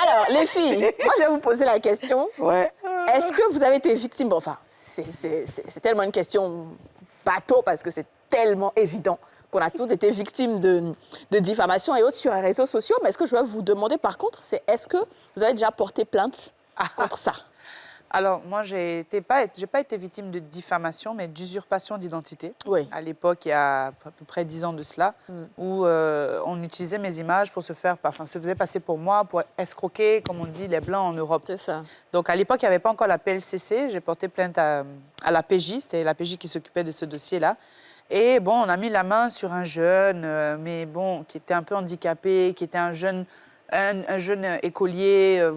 Alors, les filles, moi, je vais vous poser la question. Ouais. Est-ce que vous avez été victime... Bon, enfin, c'est tellement une question bateau parce que c'est tellement évident qu'on a tous été victimes de diffamation et autres sur les réseaux sociaux. Mais ce que je vais vous demander, par contre, c'est est-ce que vous avez déjà porté plainte contre ça? Alors, moi, j'ai pas été victime de diffamation, mais d'usurpation d'identité. Oui. À l'époque, il y a à peu près 10 ans de cela, où on utilisait mes images pour se faisait passer pour moi, pour escroquer, comme on dit, les Blancs en Europe. C'est ça. Donc, à l'époque, il n'y avait pas encore la PLCC. J'ai porté plainte à la PJ. C'était la PJ qui s'occupait de ce dossier-là. Et bon, on a mis la main sur un jeune, mais bon, qui était un peu handicapé, qui était un jeune écolier,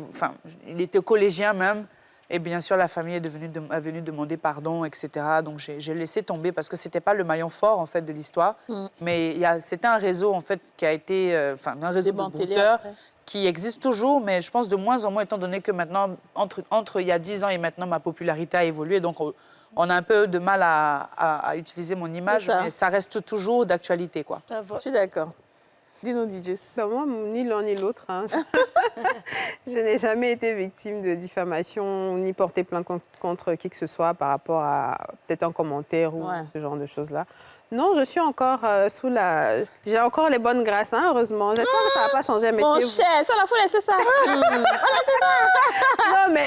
il était collégien même. Et bien sûr, la famille est venue demander pardon, etc. Donc, j'ai laissé tomber parce que ce n'était pas le maillon fort, en fait, de l'histoire. Mais c'était un réseau, en fait, qui a été... un réseau de brouteurs qui existe toujours, mais je pense de moins en moins, étant donné que maintenant, entre il y a 10 ans et maintenant, ma popularité a évolué. Donc, on a un peu de mal à utiliser mon image, mais ça reste toujours d'actualité, quoi. Je suis d'accord. Dis-nous, DJ. Moi, ni l'un ni l'autre. Hein. Je n'ai jamais été victime de diffamation ni porté plainte contre qui que ce soit par rapport à peut-être un commentaire ou ce genre de choses-là. Non, je suis encore sous la... J'ai encore les bonnes grâces, hein, heureusement. J'espère que ça ne va pas changer. Mon cher, ça, il faut laisser ça.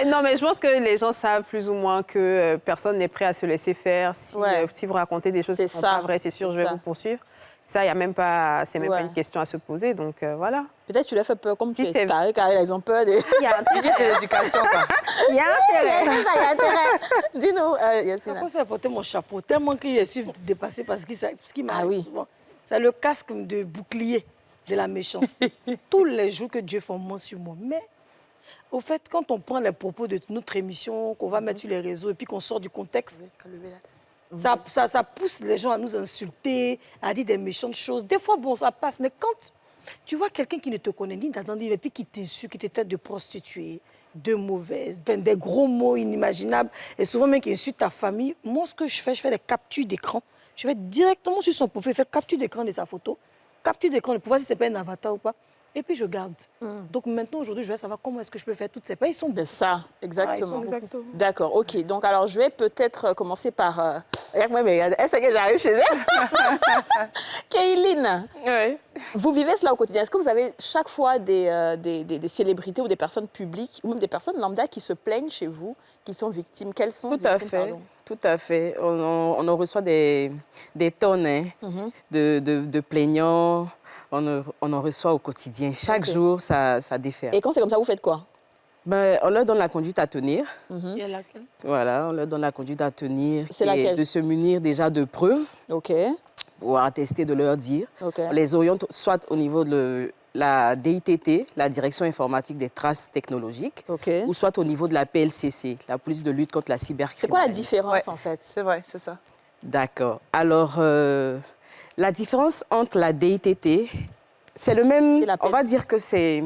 Non, mais je pense que les gens savent plus ou moins que personne n'est prêt à se laisser faire. Si vous racontez des choses qui ne sont pas vraies, c'est sûr, je vais vous poursuivre. Ça, il n'y a même pas, c'est même pas une question à se poser, donc voilà. Peut-être tu leur fais peur, comme si tu es carré, ils ont peur de... Il y a intérêt. C'est l'éducation, quoi. Il y a intérêt. C'est ça, il y a intérêt. Dis-nous, Yasmina. Pourquoi ça a porté mon chapeau? Tellement qu'il suis dépassé par ce qui m'arrive souvent. C'est le casque de bouclier de la méchanceté. Tous les jours que Dieu fait un sur moi. Mais, au fait, quand on prend les propos de notre émission, qu'on va mettre sur les réseaux et puis qu'on sort du contexte... Ça pousse les gens à nous insulter, à dire des méchantes choses. Des fois, bon, ça passe. Mais quand tu vois quelqu'un qui ne te connaît ni d'entendre, et puis qui t'insulte, qui te traite de prostituée, de mauvaise, des gros mots inimaginables, et souvent même qui insulte ta famille, moi, ce que je fais des captures d'écran. Je vais directement sur son profil, faire capture d'écran de sa photo, capture d'écran pour voir si c'est pas un avatar ou pas. Et puis, je garde. Donc, maintenant, aujourd'hui, je vais savoir comment est-ce que je peux faire toutes ces... Ils sont... C'est ça, exactement. Ah, exactement. D'accord, OK. Donc, alors, je vais peut-être commencer par... Est-ce que j'arrive chez elle? Kayline, vous vivez cela au quotidien. Est-ce que vous avez chaque fois des célébrités ou des personnes publiques, ou même des personnes lambda qui se plaignent chez vous, qui sont victimes? Quelles sont Tout à fait. Tout à fait. On en reçoit des tonnes de plaignants. On en reçoit au quotidien. Chaque jour, ça diffère. Et quand c'est comme ça, vous faites quoi? On leur donne la conduite à tenir. Et laquelle? Voilà, on leur donne la conduite à tenir. C'est laquelle? De se munir déjà de preuves. OK. Pour attester de leur dire. OK. On les oriente soit au niveau de la DITT, la Direction informatique des traces technologiques, ou soit au niveau de la PLCC, la police de lutte contre la cybercriminalité. C'est quoi la différence, en fait? C'est vrai, c'est ça. D'accord. Alors... la différence entre la DITT, c'est le même... On va dire que c'est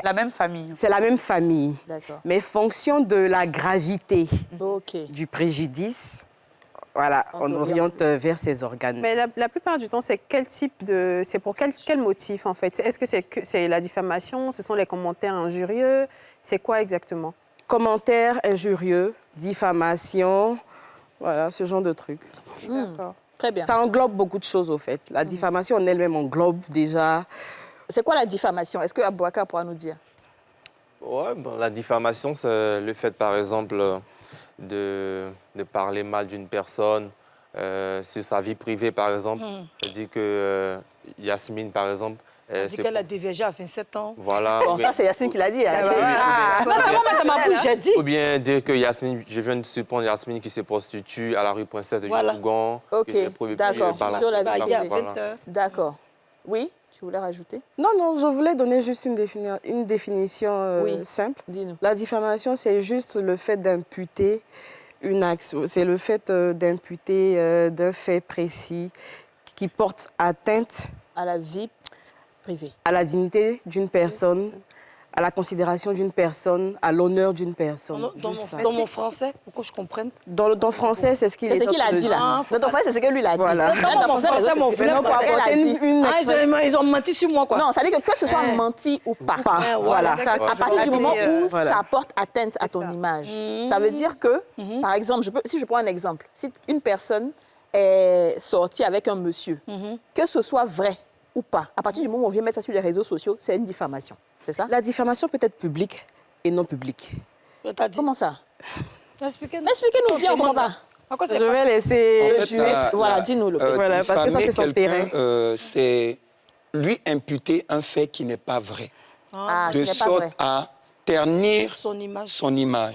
la même famille. C'est la même famille. D'accord. Mais fonction de la gravité du préjudice, voilà, on oriente vers ces organes. Mais la plupart du temps, c'est quel type de... C'est pour quel motif, en fait? Est-ce que c'est la diffamation? Ce sont les commentaires injurieux? C'est quoi exactement? Commentaires injurieux, diffamation, voilà, ce genre de trucs. D'accord. Très bien. Ça englobe beaucoup de choses, au fait. La diffamation en elle-même englobe déjà... C'est quoi la diffamation? Est-ce que Abouaka pourra nous dire? Ouais, la diffamation, c'est le fait, par exemple, de parler mal d'une personne sur sa vie privée, par exemple. Je dis que Yasmine, par exemple... Elle dit qu'elle a déviégé à 27 ans. Voilà. Bon, ça, c'est Yasmine qui l'a dit. Ça m'a bouche, j'ai dit. Ou bien dire que Yasmine, je viens de supprendre Yasmine qui se prostitue à la rue Princesse de Yopougon. OK, d'accord. Sur la vie privée. D'accord. Oui, tu voulais rajouter? Non, je voulais donner juste une définition simple. Dis-nous. La diffamation, c'est juste le fait d'imputer une action. C'est le fait d'imputer d'un fait précis qui porte atteinte à la vie privée, à la dignité d'une personne, à la considération d'une personne, à l'honneur d'une personne. Dans mon français, pour que je comprenne. Dans ton français, c'est ce qu'il C'est ce qu'il a dit là. Dans ton français, c'est ce que lui il a dit. Voilà. Dans mon français, mon frère, ils ont menti sur moi, quoi. Non, ça veut dire que ce soit menti ou pas. Voilà. À partir du moment où ça porte atteinte à ton image. Ça veut dire que, par exemple, si je prends un exemple, si une personne est sortie avec un monsieur, que ce soit vrai ou pas, à partir du moment où on vient mettre ça sur les réseaux sociaux, c'est une diffamation. C'est ça? La diffamation peut être publique et non publique. Comment ça? Expliquez-nous bien, on ne comprend pas. Je vais laisser En le fait, juriste. Voilà, dis-nous le Voilà, parce que ça, c'est son terrain. C'est lui imputer un fait qui n'est pas vrai. Ah, De sorte à ternir son image.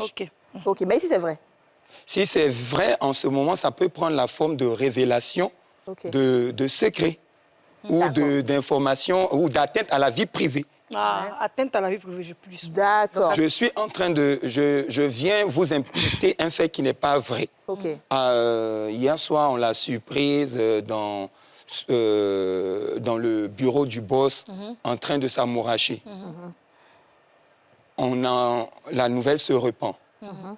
OK, mais ici, c'est vrai. Si c'est vrai, en ce moment, ça peut prendre la forme de révélation de secrets ou d'informations ou d'atteinte à la vie privée. Atteinte à la vie privée, je plus. D'accord. Je suis en train de... Je viens vous imputer un fait qui n'est pas vrai. OK. Hier soir, on l'a surprise dans le bureau du boss en train de s'amouracher. La nouvelle se répand.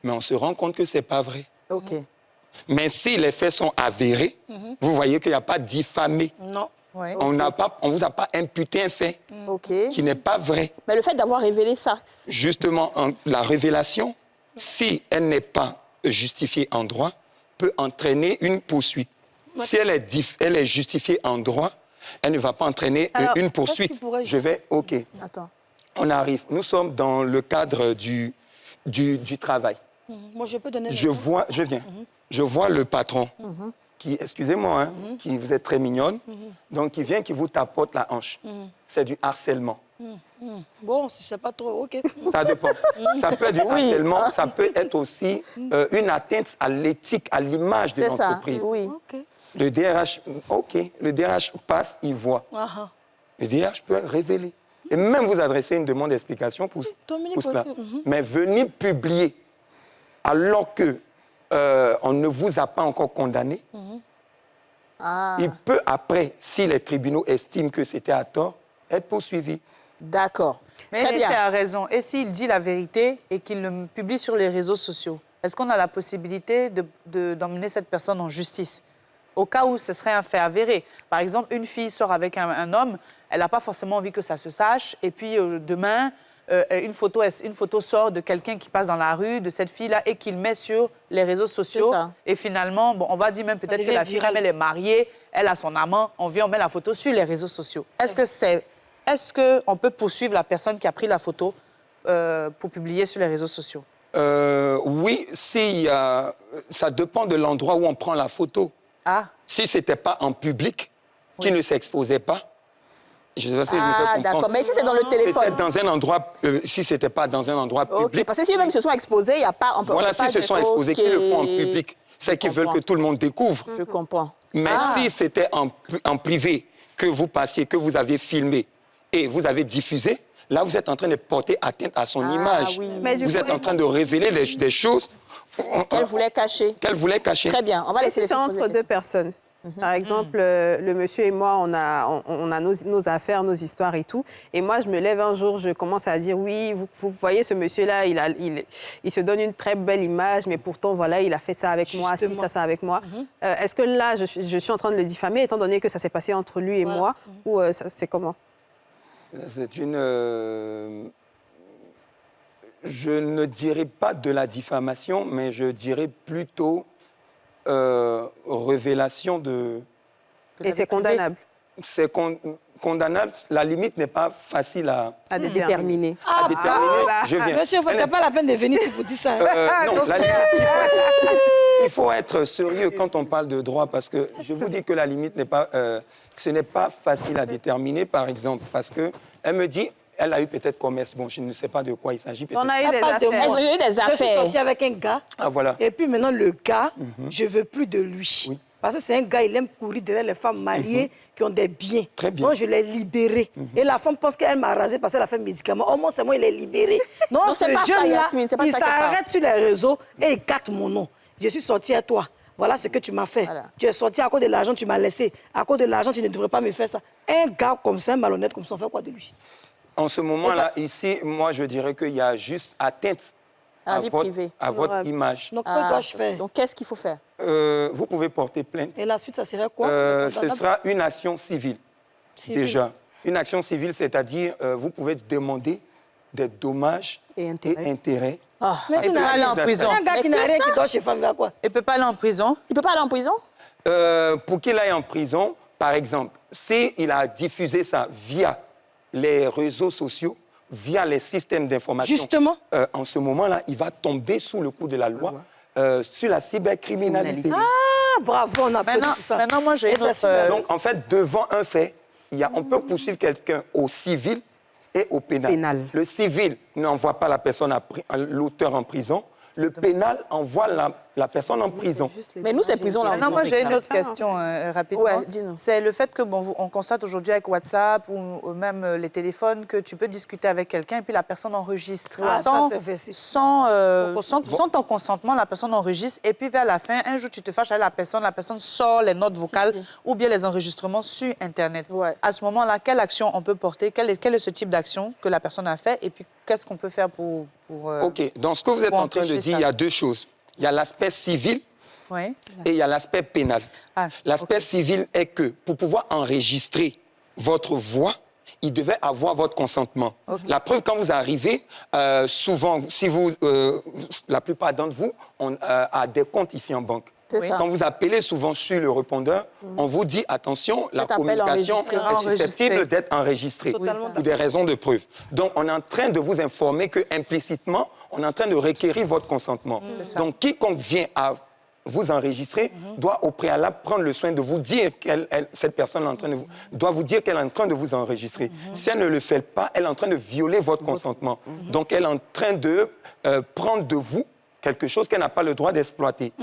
Mais on se rend compte que ce n'est pas vrai. OK. Mais si les faits sont avérés, vous voyez qu'il n'y a pas diffamé. Non. Ouais. On ne vous a pas imputé un fait qui n'est pas vrai. Mais le fait d'avoir révélé ça... Justement, la révélation, si elle n'est pas justifiée en droit, peut entraîner une poursuite. Si elle est justifiée en droit, elle ne va pas entraîner une poursuite. Je vais... OK. Attends. On arrive. Nous sommes dans le cadre du travail. Moi, je peux donner... Je viens. Je vois le patron qui, excusez-moi, qui vous êtes très mignonne, donc qui vient, qui vous tapote la hanche. C'est du harcèlement. Bon, si c'est pas trop, OK. Ça dépend. Ça peut être du harcèlement, ça peut être aussi une atteinte à l'éthique, à l'image de l'entreprise. Oui. Le DRH, le DRH passe, il voit. Le DRH peut révéler. Et même vous adresser une demande d'explication pour cela. Mais venir publier alors que on ne vous a pas encore condamné, il peut après, si les tribunaux estiment que c'était à tort, être poursuivi. D'accord. Mais si c'est à raison, et s'il dit la vérité et qu'il le publie sur les réseaux sociaux, est-ce qu'on a la possibilité d'emmener cette personne en justice au cas où ce serait un fait avéré? Par exemple, une fille sort avec un homme, elle n'a pas forcément envie que ça se sache, et puis demain, une photo sort de quelqu'un qui passe dans la rue, de cette fille-là, et qu'il met sur les réseaux sociaux. Et finalement, bon, on va dire même peut-être que la fille, elle est mariée, elle a son amant, on met la photo sur les réseaux sociaux. Est-ce qu'on peut poursuivre la personne qui a pris la photo pour publier sur les réseaux sociaux? Oui, ça dépend de l'endroit où on prend la photo. Si ce n'était pas en public, qui ne s'exposait pas, je ne sais pas si je me fais comprendre. D'accord, mais si c'est dans le téléphone. Dans un endroit, si ce n'était pas dans un endroit public. Parce que si eux-mêmes se sont exposés, il n'y a pas... Voilà, s'ils se sont exposés, qu'ils le font en public, c'est qu'ils veulent que tout le monde découvre. Je comprends. Mais si c'était en privé, que vous passiez, que vous avez filmé et vous avez diffusé, là, vous êtes en train de porter atteinte à son image. Oui. Vous êtes en train de révéler des choses qu'elle voulait cacher. Très bien, on va laisser les c'est entre deux personnes. Par exemple, le monsieur et moi, on a nos affaires, nos histoires et tout. Et moi, je me lève un jour, je commence à dire, oui, vous voyez ce monsieur-là, il se donne une très belle image, mais pourtant, voilà, il a fait ça avec moi, ça avec moi. Est-ce que là, je suis en train de le diffamer, étant donné que ça s'est passé entre lui et moi, ou c'est comment? C'est une... je ne dirais pas de la diffamation, mais je dirais plutôt... révélation de... Et c'est condamnable? C'est condamnable. La limite n'est pas facile à déterminer. Je viens. Monsieur, ce n'est pas la peine de venir si vous dites ça. Non, il faut être sérieux quand on parle de droit, parce que je vous dis que la limite n'est pas... ce n'est pas facile à déterminer, par exemple, parce qu'elle me dit... Elle a eu peut-être commerce. Bon, je ne sais pas de quoi il s'agit. On a eu des affaires. Je suis sortie avec un gars. Voilà. Et puis maintenant, le gars, je ne veux plus de lui. Oui. Parce que c'est un gars, il aime courir derrière les femmes mariées qui ont des biens. Très bien. Donc, je l'ai libéré. Et la femme pense qu'elle m'a rasé parce qu'elle a fait un médicament. Au moins, c'est moi, il est libéré. Non, ce jeune-là, il s'arrête sur les réseaux et il gâte mon nom. Je suis sortie à toi. Voilà ce que tu m'as fait. Voilà. Tu es sorti à cause de l'argent, tu m'as laissé. À cause de l'argent, tu ne devrais pas me faire ça. Un gars comme ça, un malhonnête comme ça, on fait quoi de lui? En ce moment-là, ici, moi, je dirais qu'il y a juste atteinte à la vie privée. À votre image. Donc, que dois-je faire? Donc, qu'est-ce qu'il faut faire? Vous pouvez porter plainte. Et la suite, ça serait quoi? Ce sera une action civile, déjà. Une action civile, c'est-à-dire, vous pouvez demander des dommages et intérêts. Mais il peut pas aller en prison. Un gars qui n'a rien qui doit chez femme, il va quoi? Il peut pas aller en prison. Il peut pas aller en prison? Pour qu'il aille en prison, par exemple, s'il a diffusé ça via les réseaux sociaux, via les systèmes d'information. Justement. En ce moment-là, il va tomber sous le coup de la loi sur la cybercriminalité. Ah, bravo, on a Maintenant, tout ça. maintenant, moi, j'ai une autre... Donc, en fait, devant un fait, on peut poursuivre quelqu'un au civil et au pénal. Le civil n'envoie pas la personne, l'auteur en prison. Le pénal envoie la personne en prison. Mais nous, c'est prison là. Maintenant, moi, j'ai une autre question rapidement. Ouais, dis-nous. C'est le fait que, bon, on constate aujourd'hui avec WhatsApp ou même les téléphones que tu peux discuter avec quelqu'un et puis la personne enregistre. Sans ton consentement, la personne enregistre et puis vers la fin, un jour, tu te fâches avec la personne sort les notes vocales ou bien les enregistrements sur Internet. Ouais. À ce moment-là, quelle action on peut porter? Quel est ce type d'action que la personne a fait et puis qu'est-ce qu'on peut faire pour OK. Dans ce que vous êtes en train de dire, il y a deux choses. Il y a l'aspect civil et il y a l'aspect pénal. L'aspect civil est que pour pouvoir enregistrer votre voix, il devait avoir votre consentement. La preuve, quand vous arrivez, souvent, si vous, la plupart d'entre vous ont des comptes ici en banque. Quand vous appelez souvent sur le répondeur, on vous dit, attention, la communication est susceptible d'être enregistrée pour des raisons de preuve. Donc, on est en train de vous informer que implicitement, on est en train de requérir votre consentement. Donc, quiconque vient à vous enregistrer doit au préalable prendre le soin de vous dire cette personne est en train de doit vous dire qu'elle est en train de vous enregistrer. Si elle ne le fait pas, elle est en train de violer votre consentement. Donc, elle est en train de prendre de vous quelque chose qu'elle n'a pas le droit d'exploiter.